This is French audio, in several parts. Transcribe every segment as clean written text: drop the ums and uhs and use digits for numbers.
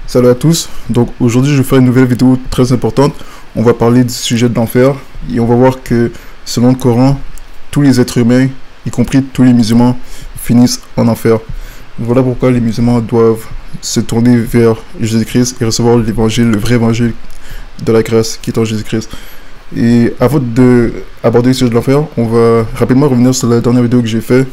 Salut à tous, donc aujourd'hui je vais faire une nouvelle vidéo très importante. On va parler du sujet de l'enfer et on va voir que selon le Coran, tous les êtres humains, y compris tous les musulmans, finissent en enfer. Voilà pourquoi les musulmans doivent se tourner vers Jésus-Christ et recevoir l'évangile, le vrai évangile de la grâce qui est en Jésus-Christ. Et avant d'aborder le sujet de l'enfer, on va rapidement revenir sur la dernière vidéo que j'ai faite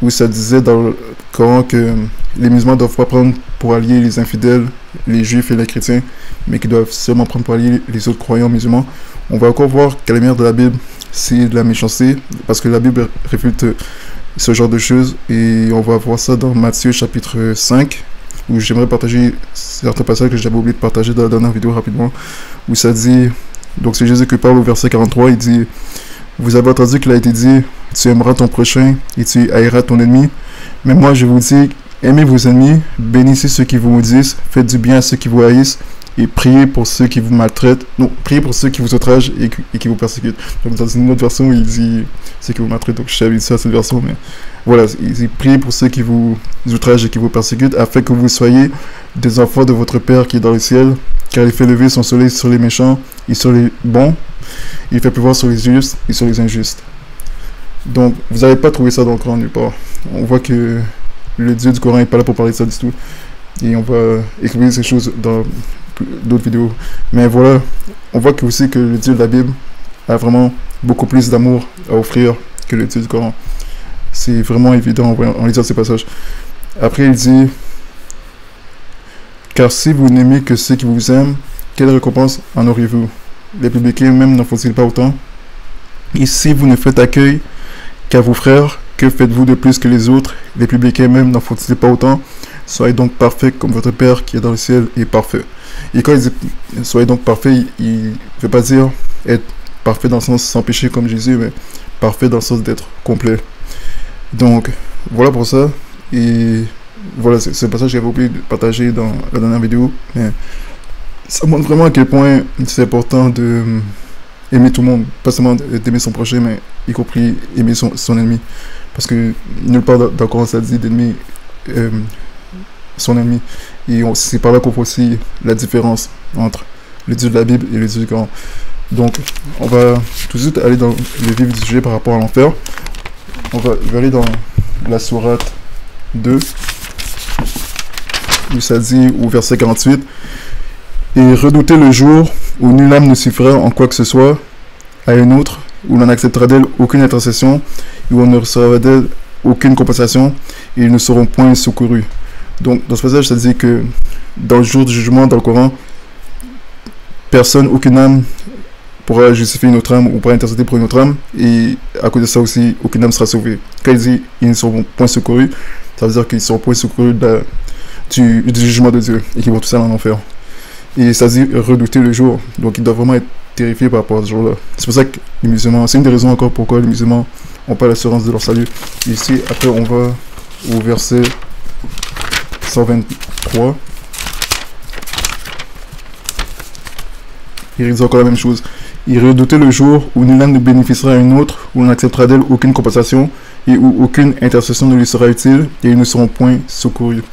où ça disait dans le Coran que les musulmans ne doivent pas prendre pour alliés les infidèles, les juifs et les chrétiens, mais qu'ils doivent seulement prendre pour alliés les autres croyants musulmans. On va encore voir qu'à la lumière de la Bible, c'est de la méchanceté, parce que la Bible réfute ce genre de choses, et on va voir ça dans Matthieu chapitre 5, où j'aimerais partager certains passages que j'avais oublié de partager dans la dernière vidéo rapidement, où ça dit, donc c'est Jésus qui parle au verset 43, il dit: vous avez entendu qu'il a été dit, tu aimeras ton prochain et tu haïras ton ennemi. Mais moi je vous dis, aimez vos ennemis, bénissez ceux qui vous maudissent, faites du bien à ceux qui vous haïssent et priez pour ceux qui vous maltraitent. Non, priez pour ceux qui vous outragent et qui vous persécutent. Donc dans une autre version, il dit ceux qui vous maltraitent, donc je savais ça cette version, mais voilà, il dit priez pour ceux qui vous outragent et qui vous persécutent, afin que vous soyez des enfants de votre Père qui est dans le ciel, car il fait lever son soleil sur les méchants et sur les bons. Il fait pleuvoir sur les justes et sur les injustes. Donc, vous n'avez pas trouvé ça dans le Coran nulle part. On voit que le Dieu du Coran n'est pas là pour parler de ça du tout. Et on va expliquer ces choses dans d'autres vidéos. Mais voilà, on voit que aussi que le Dieu de la Bible a vraiment beaucoup plus d'amour à offrir que le Dieu du Coran. C'est vraiment évident en lisant ces passages. Après, il dit: car si vous n'aimez que ceux qui vous aiment, quelle récompense en aurez-vous? Les publicains même n'en font-ils pas autant? Et si vous ne faites accueil qu'à vos frères, que faites-vous de plus que les autres? Les publicains même n'en font-ils pas autant? Soyez donc parfaits comme votre Père qui est dans le ciel est parfait. Et quand il dit soyez donc parfaits, il ne veut pas dire être parfait dans le sens sans péché comme Jésus, mais parfait dans le sens d'être complet. Donc voilà pour ça. Et voilà, c'est le passage que j'avais oublié de partager dans la dernière vidéo, mais ça montre vraiment à quel point c'est important de aimer tout le monde, pas seulement d'aimer son prochain, mais y compris aimer son ennemi. Parce que nulle part dans le Coran ça dit d'aimer son ennemi. Et c'est par là qu'on voit aussi la différence entre le Dieu de la Bible et le Dieu du Coran. Donc, on va tout de suite aller dans le vif du sujet par rapport à l'enfer. Je vais aller dans la sourate 2, où ça dit au verset 48: et redoutez le jour où nulle âme ne suffira en quoi que ce soit à une autre, où l'on n'acceptera d'elle aucune intercession, et où on ne recevra d'elle aucune compensation, et ils ne seront point secourus. Donc, dans ce passage, ça dit que dans le jour du jugement, dans le Coran, personne, aucune âme pourra justifier une autre âme ou pourra intercéder pour une autre âme, et à cause de ça aussi, aucune âme sera sauvée. Quand il dit ils ne seront point secourus, ça veut dire qu'ils ne seront point secourus du jugement de Dieu, et qu'ils vont tous aller en enfer. Et ça dit redouter le jour. Donc ils doivent vraiment être terrifiés par rapport à ce jour-là. C'est pour ça que les musulmans, c'est une des raisons encore pourquoi les musulmans n'ont pas l'assurance de leur salut. Et ici, après, on va au verset 123. Il dit encore la même chose. Il redoutait le jour où nul âme ne bénéficiera à une autre, où l'on n'acceptera d'elle aucune compensation, et où aucune intercession ne lui sera utile, et ils ne seront point secourus.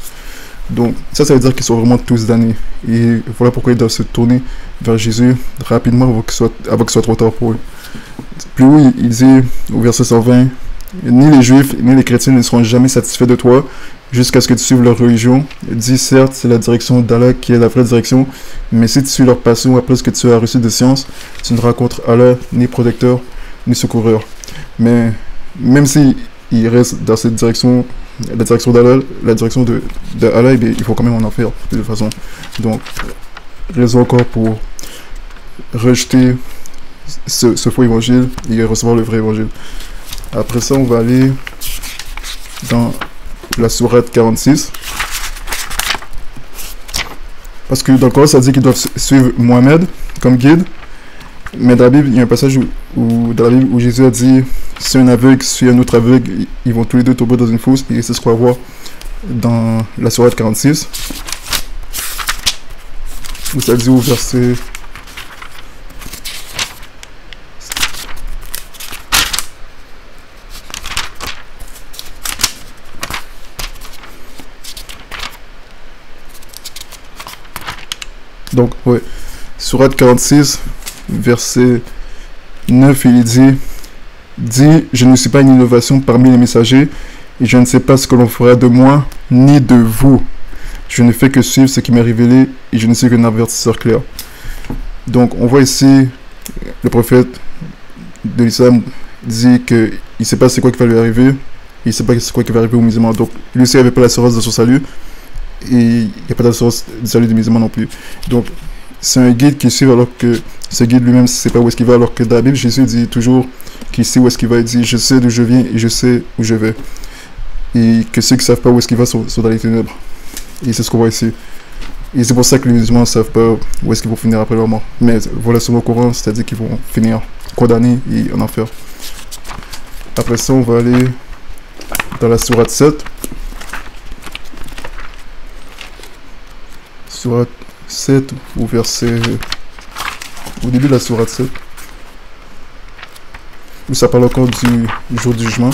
Donc, ça veut dire qu'ils sont vraiment tous damnés. Et voilà pourquoi ils doivent se tourner vers Jésus rapidement avant que ce soit trop tard pour eux. Plus haut, il dit au verset 120, ni les Juifs ni les chrétiens ne seront jamais satisfaits de toi jusqu'à ce que tu suives leur religion. Dis certes, c'est la direction d'Allah qui est la vraie direction, mais si tu suis leur passion après ce que tu as reçu de science, tu ne rencontres Allah ni protecteur ni secoureur. Mais même si il reste dans cette direction, la direction d'Allah, la direction de Allah, eh il faut quand même en enfer de toute façon. Donc, raison encore pour rejeter ce faux évangile et recevoir le vrai évangile. Après ça, on va aller dans la sourate 46. Parce que dans le Coran, ça dit qu'ils doivent suivre Mohammed comme guide. Mais dans la Bible, il y a un passage dans la Bible où Jésus a dit si un aveugle suit un autre aveugle, ils vont tous les deux tomber dans une fosse. Et c'est ce qu'on va voir dans la sourate 46. Où ça dit au verset Donc, ouais. Sourate 46, verset 9, il dit, je ne suis pas une innovation parmi les messagers, et je ne sais pas ce que l'on fera de moi, ni de vous. Je ne fais que suivre ce qui m'est révélé, et je ne suis qu'un avertisseur clair. Donc, on voit ici, le prophète de l'islam dit qu'il ne sait pas c'est quoi qui va lui arriver, et il ne sait pas c'est quoi qui va arriver aux musulmans. Donc, lui aussi n'avait pas l'assurance de son salut, et il n'y a pas d'assurance du salut des musulmans non plus. Donc, c'est un guide qui suit alors que ce guide lui-même ne sait pas où est-ce qu'il va, alors que dans la Bible, Jésus dit toujours qu'il sait où est-ce qu'il va. Il dit, je sais d'où je viens et je sais où je vais. Et que ceux qui ne savent pas où est-ce qu'il va sont dans les ténèbres. Et c'est ce qu'on voit ici. Et c'est pour ça que les musulmans ne savent pas où est-ce qu'ils vont finir après leur mort. Mais voilà, selon le Coran, c'est-à-dire qu'ils vont finir condamnés et en enfer. Après ça, on va aller dans la sourate 7. Sourate 7 au verset... Au début de la sourate 7. Où ça parle encore du jour du jugement.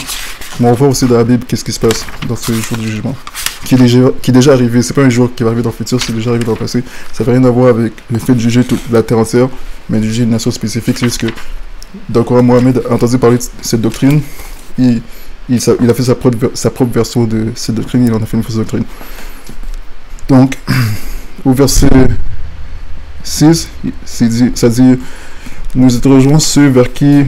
Mais on va voir aussi dans la Bible qu'est-ce qui se passe dans ce jour du jugement. Qui est déjà arrivé. C'est pas un jour qui va arriver dans le futur, c'est déjà arrivé dans le passé. Ça n'a rien à voir avec le fait de juger toute la terre entière, mais de juger une nation spécifique. C'est juste que dans le Coran, Mohammed a entendu parler de cette doctrine. Il a fait sa propre version de cette doctrine. Il en a fait une fausse doctrine. Donc, au verset 6, ça dit « Nous interrogerons ceux vers qui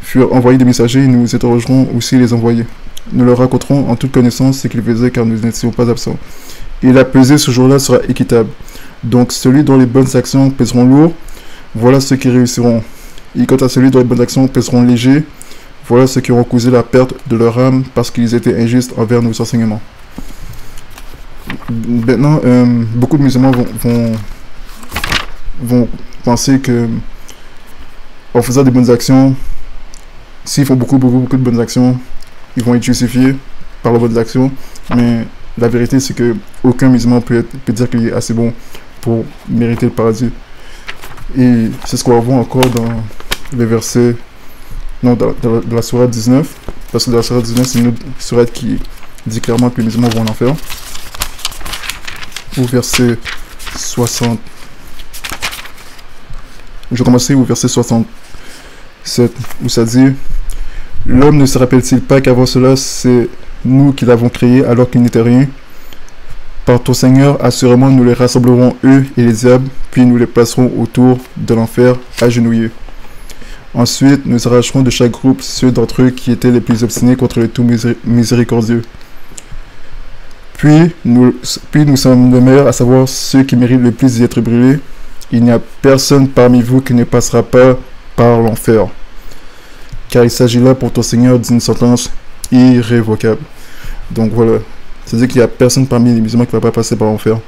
furent envoyés des messagers et nous interrogerons aussi les envoyés. Nous leur raconterons en toute connaissance ce qu'ils faisaient car nous n'étions pas absents. Et la pesée ce jour-là sera équitable. Donc celui dont les bonnes actions pèseront lourd, voilà ceux qui réussiront. Et quant à celui dont les bonnes actions pèseront léger, voilà ceux qui auront causé la perte de leur âme parce qu'ils étaient injustes envers nos enseignements. » Maintenant, beaucoup de musulmans vont penser que en faisant des bonnes actions, s'ils font beaucoup de bonnes actions, ils vont être justifiés par leurs bonnes actions. Mais la vérité, c'est que aucun musulman peut dire qu'il est assez bon pour mériter le paradis. Et c'est ce qu'on va voir encore dans le verset, non, dans la sourate 19. Parce que dans la sourate 19, c'est une autre sourate qui dit clairement que les musulmans vont en enfer. Au verset 60. Je vais commencer au verset 67, où ça dit « L'homme ne se rappelle-t-il pas qu'avant cela, c'est nous qui l'avons créé alors qu'il n'était rien? Par ton Seigneur, assurément, nous les rassemblerons, eux et les diables, puis nous les placerons autour de l'enfer, agenouillés. Ensuite, nous arracherons de chaque groupe ceux d'entre eux qui étaient les plus obstinés contre le tout miséricordieux. Puis nous sommes les meilleurs, à savoir ceux qui méritent le plus d'y être brûlés. Il n'y a personne parmi vous qui ne passera pas par l'enfer. Car il s'agit là pour ton Seigneur d'une sentence irrévocable. » Donc voilà, c'est-à-dire qu'il n'y a personne parmi les musulmans qui ne va pas passer par l'enfer.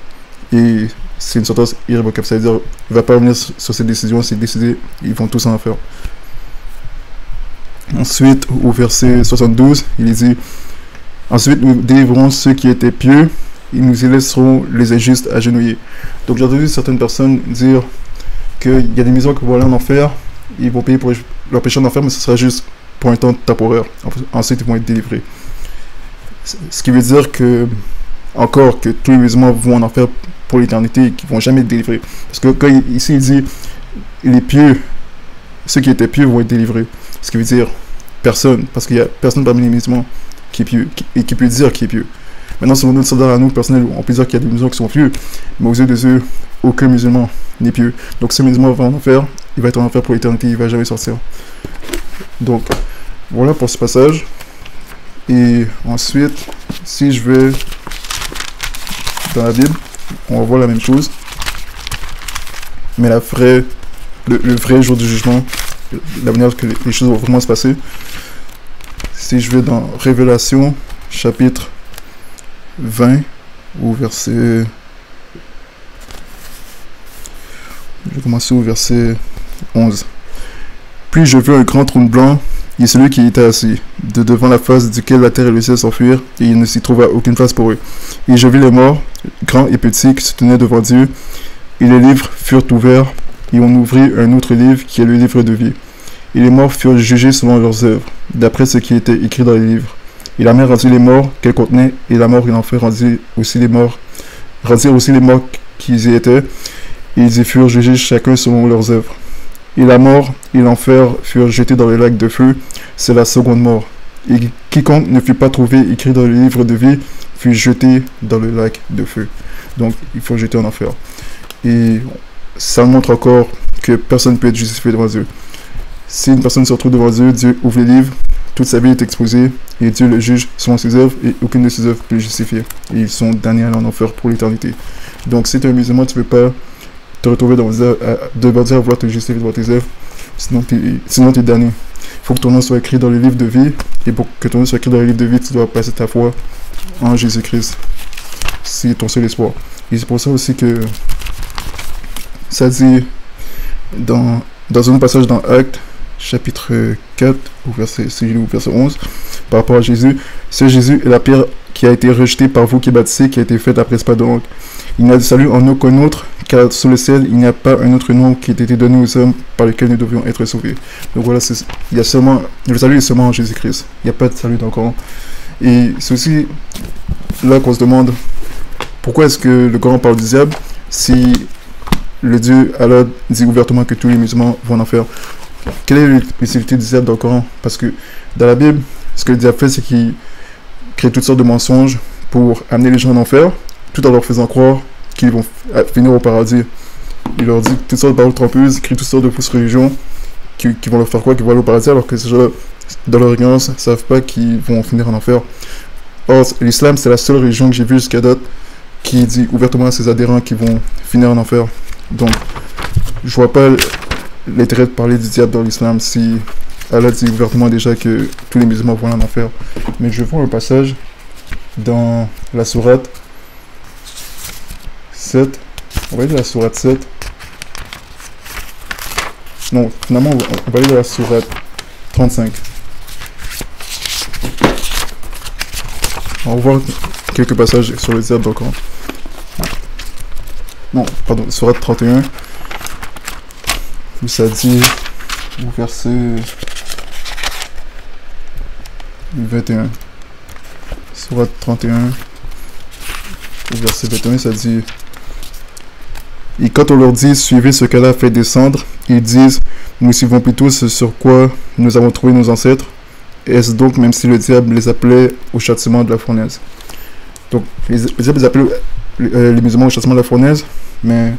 Et c'est une sentence irrévocable, c'est-à-dire qu'il ne va pas revenir sur ses décisions, c'est décidé, ils vont tous en enfer. Ensuite, au verset 72, il dit « Ensuite, nous délivrerons ceux qui étaient pieux, et nous y laisserons les injustes agenouillés. » Donc j'ai entendu certaines personnes dire qu'il y a des musulmans qui vont aller en enfer, ils vont payer pour leur péché en enfer, mais ce sera juste pour un temps temporaire. Ensuite, ils vont être délivrés. Ce qui veut dire que, encore, que tous les musulmans vont en enfer pour l'éternité et qu'ils ne vont jamais être délivrés. Parce que quand ici il dit les pieux, ceux qui étaient pieux vont être délivrés. Ce qui veut dire personne, parce qu'il n'y a personne parmi les musulmans qui est pieux et qui peut dire qui est pieux. Maintenant, selon notre standard à nous, personnel, on peut dire qu'il y a des musulmans qui sont pieux, mais aux yeux des eux, aucun musulman n'est pieux. Donc, ce musulman va en enfer, il va être en enfer pour l'éternité, il ne va jamais sortir. Donc, voilà pour ce passage. Et ensuite, si je vais dans la Bible, on va voir la même chose. Mais le vrai jour du jugement, la manière que les choses vont vraiment se passer. Si je vais dans Révélation, chapitre 20, au verset... Je vais commencer au verset 11. Puis je vis un grand trône blanc, et celui qui y était assis, de devant la face duquel la terre et le ciel s'enfuirent, et il ne s'y trouva aucune place pour eux. Et je vis les morts, grands et petits, qui se tenaient devant Dieu, et les livres furent ouverts, et on ouvrit un autre livre, qui est le livre de vie. Et les morts furent jugés selon leurs œuvres, d'après ce qui était écrit dans les livres. Et la mer rendit les morts qu'elle contenait, et la mort et l'enfer rendirent aussi les morts qui y étaient. Ils y furent jugés chacun selon leurs œuvres. Et la mort et l'enfer furent jetés dans le lac de feu, c'est la seconde mort. Et quiconque ne fut pas trouvé écrit dans le livre de vie fut jeté dans le lac de feu. Donc, il faut jeter en enfer. Et ça montre encore que personne ne peut être justifié devant Dieu. Si une personne se retrouve devant Dieu, Dieu ouvre les livres, toute sa vie est exposée, et Dieu le juge selon ses œuvres, et aucune de ses œuvres peut le justifier. Et ils sont damnés à aller en enfer pour l'éternité. Donc, si tu es un musulman, tu ne peux pas te retrouver devant Dieu à vouloir te justifier devant tes œuvres, sinon tu es damné. Il faut que ton nom soit écrit dans le livre de vie, et pour que ton nom soit écrit dans le livre de vie, tu dois passer ta foi en Jésus-Christ. C'est ton seul espoir. Et c'est pour ça aussi que ça dit dans un passage dans Actes, chapitre 4, au verset 11, par rapport à Jésus, ce Jésus est la pierre qui a été rejetée par vous qui bâtissez, qui a été faite après ce pas de langue. Il n'y a de salut en aucun autre, car sous le ciel, il n'y a pas un autre nom qui ait été donné aux hommes par lequel nous devions être sauvés. Donc voilà, le salut est seulement en Jésus-Christ. Il n'y a pas de salut dans le Coran. Et c'est aussi là qu'on se demande pourquoi est-ce que le Coran parle du diable si le Dieu Allah dit ouvertement que tous les musulmans vont en enfer. Quelle est l'utilité du diable dans le Coran? Parce que dans la Bible, ce que le diable fait, c'est qu'il crée toutes sortes de mensonges pour amener les gens en enfer, tout en leur faisant croire qu'ils vont finir au paradis. Il leur dit toutes sortes de paroles trompeuses, crée toutes sortes de fausses religions qui vont leur faire croire qu'ils vont aller au paradis, alors que ces gens, dans leur ignorance, ne savent pas qu'ils vont finir en enfer. Or, l'islam, c'est la seule religion que j'ai vue jusqu'à date qui dit ouvertement à ses adhérents qu'ils vont finir en enfer. Donc, je vois pas l'intérêt de parler du diable dans l'islam si Allah dit ouvertement déjà que tous les musulmans vont en enfer. Mais je vois un passage dans la sourate 7. On va aller dans la sourate 7. Non, finalement, on va aller dans la sourate 35. On va voir quelques passages sur le diable dans le Coran. Non, pardon, sourate 31. Où ça dit, au verset 21. Sourate 31. Au verset 21, ça dit... Et quand on leur dit, suivez ce qu'Allah fait descendre, ils disent, nous suivons plutôt ce sur quoi nous avons trouvé nos ancêtres. Est-ce donc même si le diable les appelait au châtiment de la fournaise? Donc, le diable les appelait les musulmans au châtiment de la fournaise, mais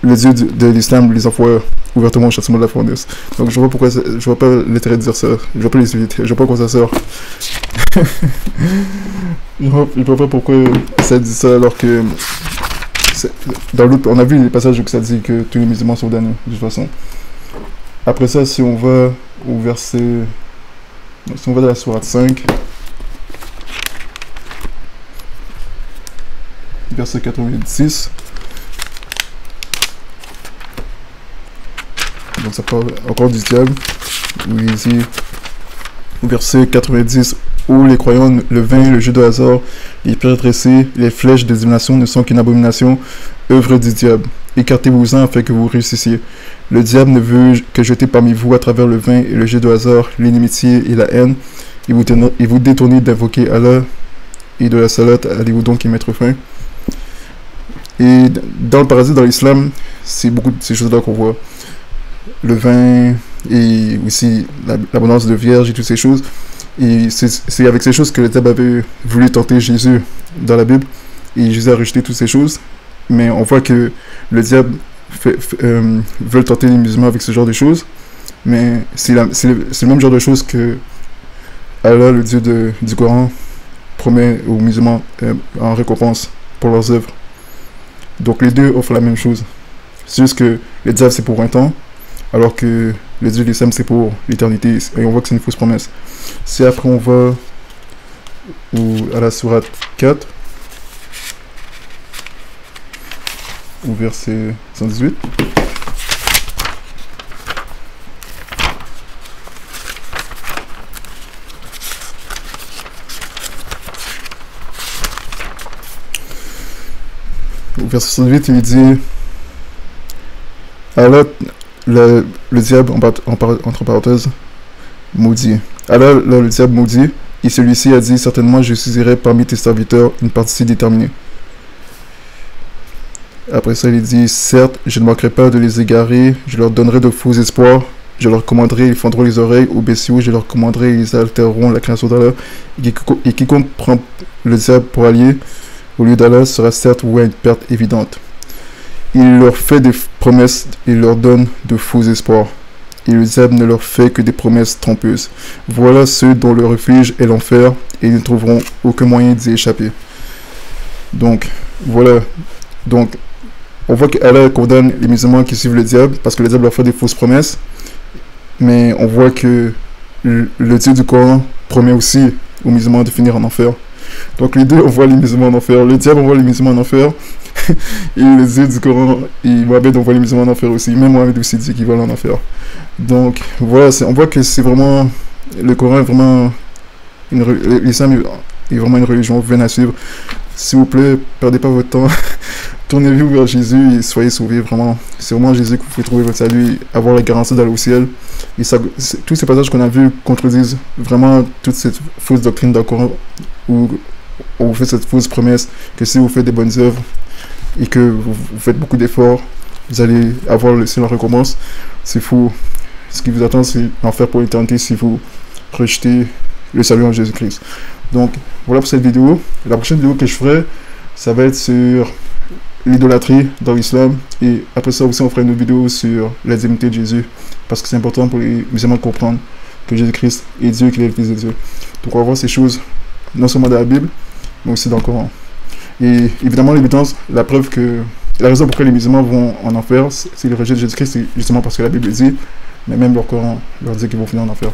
le Dieu de l'islam les envoie ouvertement au châtiment de la fournaise. Donc, je vois pas l'intérêt de dire ça. Je vois pas les utilité. Je vois pas quoi ça sort. je vois pas pourquoi ça dit ça alors que... Dans l'autre, on a vu les passages où ça dit que tous les musulmans sont damnés, de toute façon. Après ça, si on va au verset... Si on va dans la sourate 5, verset 96, donc ça parle encore du diable, où il dit, au verset 90, où les croyants, le vin, le jeu de hasard, les pierres dressées, les flèches de divination ne sont qu'une abomination, œuvre du diable. Écartez-vous-en afin que vous réussissiez. Le diable ne veut que jeter parmi vous à travers le vin et le jeu de hasard, l'inimitié et la haine, et vous détourner d'invoquer Allah et de la salat, allez-vous donc y mettre fin. Et dans le paradis, dans l'islam, c'est beaucoup de ces choses-là qu'on voit. Le vin et aussi l'abondance de vierges et toutes ces choses. Et c'est avec ces choses que le diable avait voulu tenter Jésus dans la Bible. Et Jésus a rejeté toutes ces choses. Mais on voit que le diable veut tenter les musulmans avec ce genre de choses. Mais c'est le même genre de choses que Allah, le Dieu du Coran, promet aux musulmans en récompense pour leurs œuvres. Donc les deux offrent la même chose. C'est juste que le diable c'est pour un temps, alors que le Dieu de l'islam c'est pour l'éternité. Et on voit que c'est une fausse promesse. Si après on va à la sourate 4, au verset 118. Au verset 118, il dit Allah, le diable, entre parenthèses, maudit. Alors là, le diable maudit, et celui-ci a dit, certainement je saisirai parmi tes serviteurs une partie déterminée. Après ça, il dit, certes, je ne manquerai pas de les égarer, je leur donnerai de faux espoirs, je leur commanderai, ils fendront les oreilles aux bestiaux, je leur commanderai, ils altéreront la création d'Allah, et quiconque prend le diable pour allié, au lieu d'Allah, sera certes voué à une perte évidente. Il leur fait des promesses, il leur donne de faux espoirs. Et le diable ne leur fait que des promesses trompeuses. Voilà ceux dont le refuge est l'enfer, et ils ne trouveront aucun moyen d'y échapper. Donc, voilà. Donc, on voit qu'Allah condamne les musulmans qui suivent le diable, parce que le diable leur fait des fausses promesses. Mais on voit que le Dieu du Coran promet aussi aux musulmans de finir en enfer. Donc les deux envoient les musulmans en enfer. Le diable envoie les musulmans en enfer. Et le Dieu du Coran, et Mohamed envoie les musulmans en enfer aussi. Même Mohamed aussi dit qu'il va en enfer. Donc voilà, on voit que c'est vraiment... Le Coran est vraiment... L'islam est vraiment une religion vaine à suivre. S'il vous plaît, perdez pas votre temps. Tournez-vous vers Jésus et soyez sauvés, vraiment. C'est vraiment Jésus que vous pouvez trouver votre salut et avoir la garantie d'aller au ciel. Et ça, tous ces passages qu'on a vus contredisent vraiment toute cette fausse doctrine dans le Coran où on vous fait cette fausse promesse que si vous faites des bonnes œuvres et que vous faites beaucoup d'efforts, vous allez avoir le ciel en récompense. C'est faux. Ce qui vous attend, c'est l'enfer pour l'éternité si vous rejetez le salut en Jésus-Christ. Donc, voilà pour cette vidéo. La prochaine vidéo que je ferai, ça va être sur l'idolâtrie dans l'islam, et après ça aussi on fera une autre vidéo sur la divinité de Jésus, parce que c'est important pour les musulmans de comprendre que Jésus-Christ est Dieu, qu'il est le Fils de Dieu. Donc on va voir ces choses non seulement dans la Bible, mais aussi dans le Coran. Et évidemment l'évidence, la preuve que la raison pourquoi les musulmans vont en enfer, c'est le rejet de Jésus-Christ, c'est justement parce que la Bible dit, mais même leur Coran leur dit qu'ils vont finir en enfer.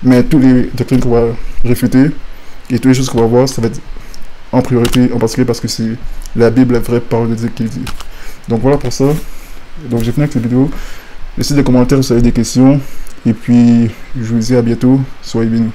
Mais toutes les doctrines qu'on va réfuter et toutes les choses qu'on va voir, ça va être en priorité, en particulier parce que c'est la Bible, la vraie parole de Dieu qui dit. Donc voilà pour ça. Donc j'ai fini avec cette vidéo. Laissez des commentaires si vous avez des questions. Et puis je vous dis à bientôt. Soyez bénis.